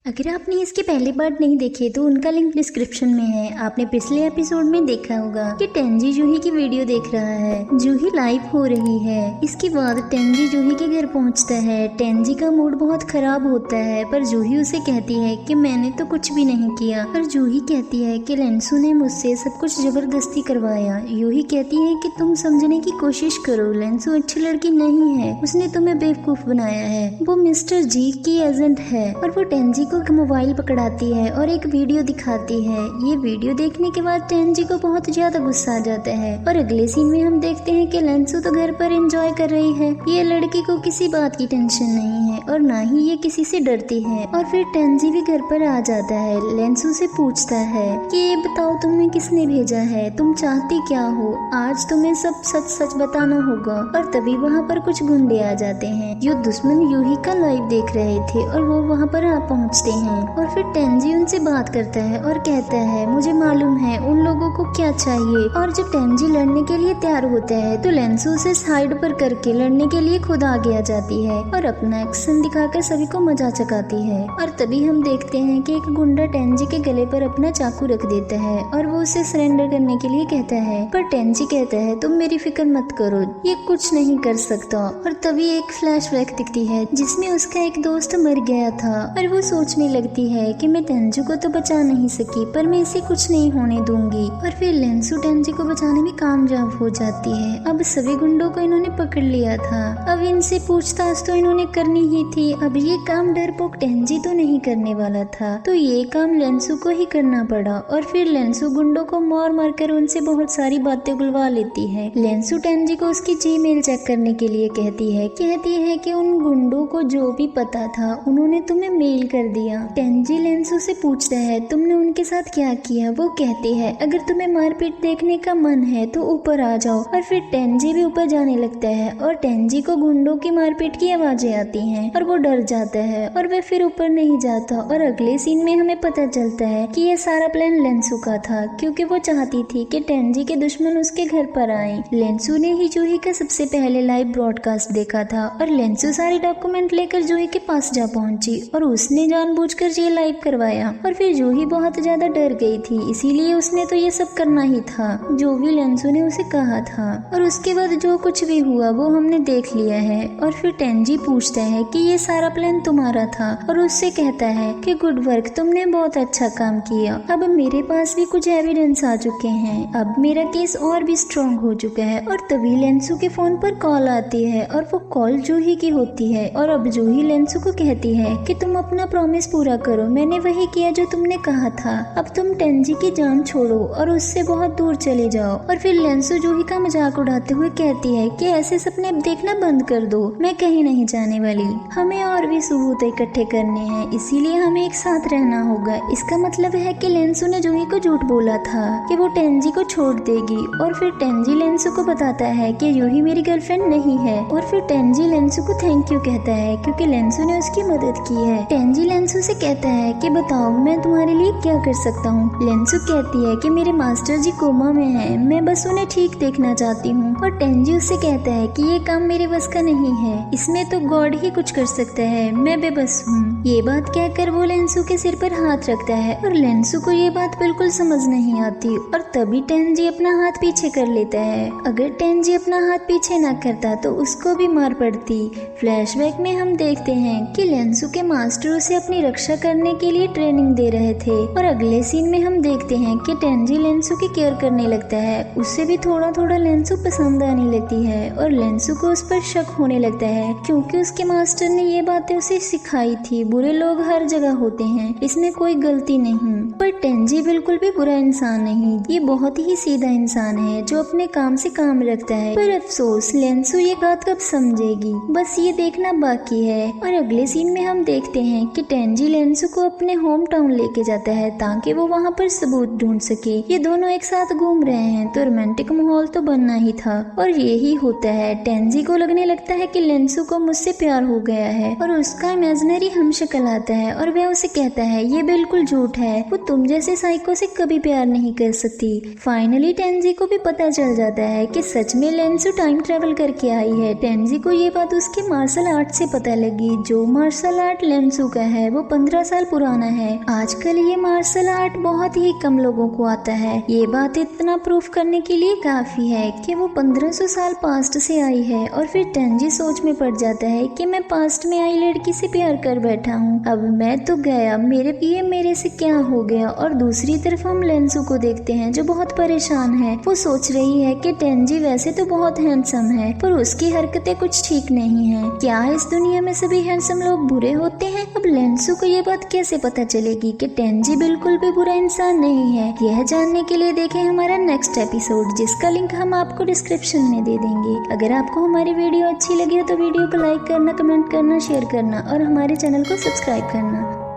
अगर आपने इसके पहले पार्ट नहीं देखे तो उनका लिंक डिस्क्रिप्शन में है। आपने पिछले एपिसोड में देखा होगा कि टेंजी जूही की वीडियो देख रहा है। जूही लाइव हो रही है। इसके बाद टेंजी जूही के घर पहुंचता है। टेंजी का मूड बहुत खराब होता है, पर जूही उसे कहती है कि मैंने तो कुछ भी नहीं किया। पर जूही कहती है कि लेंसू ने मुझसे सब कुछ जबरदस्ती करवाया। जूही कहती है कि तुम समझने की कोशिश करो, लेंसू अच्छी लड़की नहीं है, उसने तुम्हें बेवकूफ बनाया है। वो मिस्टर जी की एजेंट है। और वो टेंजी को मोबाइल पकड़ाती है और एक वीडियो दिखाती है। ये वीडियो देखने के बाद टेंजी को बहुत ज्यादा गुस्सा आ जाता है। और अगले सीन में हम देखते हैं कि लेंसू तो घर पर एंजॉय कर रही है। ये लड़की को किसी बात की टेंशन नहीं है और ना ही ये किसी से डरती है। और फिर टेंजी भी घर पर आ जाता है। लेंसू से पूछता है कि ये बताओ तुम्हें किसने भेजा है, तुम चाहती क्या हो, आज तुम्हें सब सच सच बताना होगा। और तभी वहाँ पर कुछ गुंडे आ जाते हैं जो दुश्मन यूही का लाइव देख रहे थे और वो वहाँ पर आ पहुँचते हैं। और फिर टेंजी उनसे बात करता है और कहता है मुझे मालूम है उन लोगों को क्या चाहिए। और जब टेंजी लड़ने के लिए तैयार होता है तो लेंसू उसे साइड पर करके लड़ने के लिए खुद आगे आ जाती है और अपना एक्शन दिखाकर सभी को मजा चकाती है। और तभी हम देखते हैं कि एक गुंडा टेंजी के गले पर अपना चाकू रख देता है और वो उसे सरेंडर करने के लिए कहता है। पर टेंजी कहता है तुम मेरी फिक्र मत करो, ये कुछ नहीं कर सकता। और तभी एक फ्लैशबैक दिखती है जिसमें उसका एक दोस्त मर गया था और वो सोचने लगती है कि मैं टेंजी को तो बचा नहीं सकी, पर मैं इसे कुछ नहीं होने दूंगी। और फिर लेंसू टेंजी को बचाने में कामयाब हो जाती है। अब सभी गुंडों को इन्होंने पकड़ लिया था। अब इनसे पूछताछ तो इन्होंने करनी ही थी। अब ये काम डरपोक टेंजी तो नहीं करने वाला था, तो ये काम लेंसू को ही करना पड़ा। और फिर लेंसू गुंडों को मार कर उनसे बहुत सारी बातें बुलवा लेती है। लेंसू टेंजी को उसकी जीमेल चेक करने के लिए कहती है कि उन गुंडों को जो भी पता था उन्होंने तुम्हें मेल कर दिया। टेंजी लेंसू से पूछता है तुमने उनके साथ क्या किया। वो कहती है अगर तुम्हें मारपीट देखने का मन है तो ऊपर आ जाओ। और फिर टेंजी भी ऊपर जाने लगता है और टेंजी को गुंडों की मारपीट की आवाजें आती हैं और वो डर जाता है और वह फिर ऊपर नहीं जाता। और अगले सीन में हमें पता चलता है कि यह सारा प्लान लेंसू का था, क्योंकि वो चाहती थी कि टेंजी के दुश्मन उसके घर पर आए। लेंसू ने ही जूही का सबसे पहले लाइव ब्रॉडकास्ट देखा था और लेंसू सारे डॉक्यूमेंट लेकर जूही के पास जा पहुंची और उसने जानबूझकर ये लाइव करवाया। और फिर जूही बहुत ज्यादा डर गई थी, इसीलिए उसने तो ये सब करना ही था जो भी लेंसू ने उसे कहा था। और उसके बाद जो कुछ भी हुआ वो हमने देख लिया है। और फिर टेंजी पूछता है कि ये सारा प्लान तुम्हारा था और उससे कहता है कि गुड वर्क, तुमने बहुत अच्छा काम किया। अब मेरे पास भी कुछ एविडेंस आ चुके हैं, अब मेरा केस और भी स्ट्रॉन्ग हो चुका है। और तभी लेंसू के फोन पर कॉल आती है और वो कॉल जूही की होती है। और अब जूही लेंसू को कहती है कि तुम अपना प्रॉमिस पूरा करो, मैंने वही किया जो तुमने कहा था। अब तुम टेंजी की जान छोड़ो और उससे बहुत दूर चले जाओ। और फिर लेंसू जूही का मजाक उड़ाते हुए कहती है कि ऐसे सपने अब देखना बंद कर दो, मैं कहीं नहीं जाने वाली, हमें और भी सबूत इकट्ठे करने हैं, इसीलिए हमें एक साथ रहना होगा। इसका मतलब है कि लेंसू ने जूही को झूठ बोला था कि वो टेंजी को छोड़ देगी। और फिर टेंजी लेंसू को बताता है कि जूही मेरी गर्लफ्रेंड नहीं है। और फिर टेंजी लेंसू को थैंक यू कहता है क्योंकि लेंसू ने उसकी मदद की है। टेंजी लेंसू से कहता है कि बताओ मैं तुम्हारे लिए क्या कर सकता हूँ। लेंसू कहती है कि मेरे मास्टर जी कोमा में हैं, मैं बस उन्हें ठीक देखना चाहती हूँ। और टेंजी उससे कहता है कि ये काम मेरे बस का नहीं है, इसमें तो गॉड ही कुछ कर सकता है, मैं बेबस हूँ। ये बात कहकर वो लेंसू के सिर पर हाथ रखता है और लेंसू को ये बात बिल्कुल समझ नहीं आती। और तभी टेंजी अपना हाथ पीछे कर लेता है। अगर टेंजी अपना हाथ पीछे न करता तो उसको भी मार पड़ती। फ्लैशबैक में हम देखते हैं कि लेंसू के मास्टर उसे अपनी रक्षा करने के लिए ट्रेनिंग दे रहे थे। और अगले सीन में हम देखते हैं कि टेंजी लेंसू की केयर करने लगता है। उससे भी थोड़ा थोड़ा लेंसू पसंद आने लगती है और लेंसू को उस पर शक होने लगता है क्योंकि उसके मास्टर ने ये बातें उसे सिखाई थी, बुरे लोग हर जगह होते हैं, इसमें कोई गलती नहीं। पर टेंजी बिल्कुल भी बुरा इंसान नहीं, ये बहुत ही सीधा इंसान है जो अपने काम से काम रखता है। पर अफसोस लेंसू ये बात कब समझेगी, बस ये देखना बाकी है। और अगले सीन में हम देखते हैं कि टेंजी लेंसू को अपने होम टाउन लेके जाता है ताकि वो वहाँ पर सबूत ढूंढ सके। ये दोनों एक साथ घूम रहे हैं तो रोमांटिक माहौल तो बनना ही था और यही होता है। टेंजी को लगने लगता है कि लेंसू को मुझसे प्यार हो गया है और उसका इमेजिनरी हमशक्ल आता है और वह उसे कहता है ये बिल्कुल झूठ है, वो तुम जैसे साइको से कभी प्यार नहीं कर सकती। फाइनली टेंजी को भी पता चल जाता है कि सच में लेंसू टाइम ट्रेवल करके आई है। टेंजी को ये बात उसके मार्शल आर्ट से पता लगी, जो मार्शल आर्ट लेंसू का है वो 15 साल पुराना है। आजकल ये मार्शल आर्ट बहुत ही कम लोगों को आता है। ये बात इतना प्रूफ करने के लिए काफी है कि वो 1500 साल पास्ट से आई है। और फिर टेंजी सोच में पड़ जाता है कि मैं पास्ट में आई लड़की से प्यार कर बैठा हूँ, अब मैं तो गया, मेरे से क्या हो गया। और दूसरी तरफ हम लेंसू को देखते हैं जो बहुत परेशान है। वो सोच रही है कि टेंजी वैसे तो बहुत हैंडसम है पर उसकी हरकतें कुछ ठीक नहीं है। क्या इस दुनिया में सभी हैंडसम लोग बुरे होते हैं? अब लेंसू को ये बात कैसे पता चलेगी कि टेंजी बिल्कुल भी बुरा इंसान नहीं है? यह जानने के लिए देखें हमारा नेक्स्ट एपिसोड, जिसका लिंक हम आपको डिस्क्रिप्शन में दे देंगे। अगर आपको हमारी वीडियो अच्छी लगी हो तो वीडियो को लाइक करना, कमेंट करना, शेयर करना और हमारे चैनल को सब्सक्राइब करना।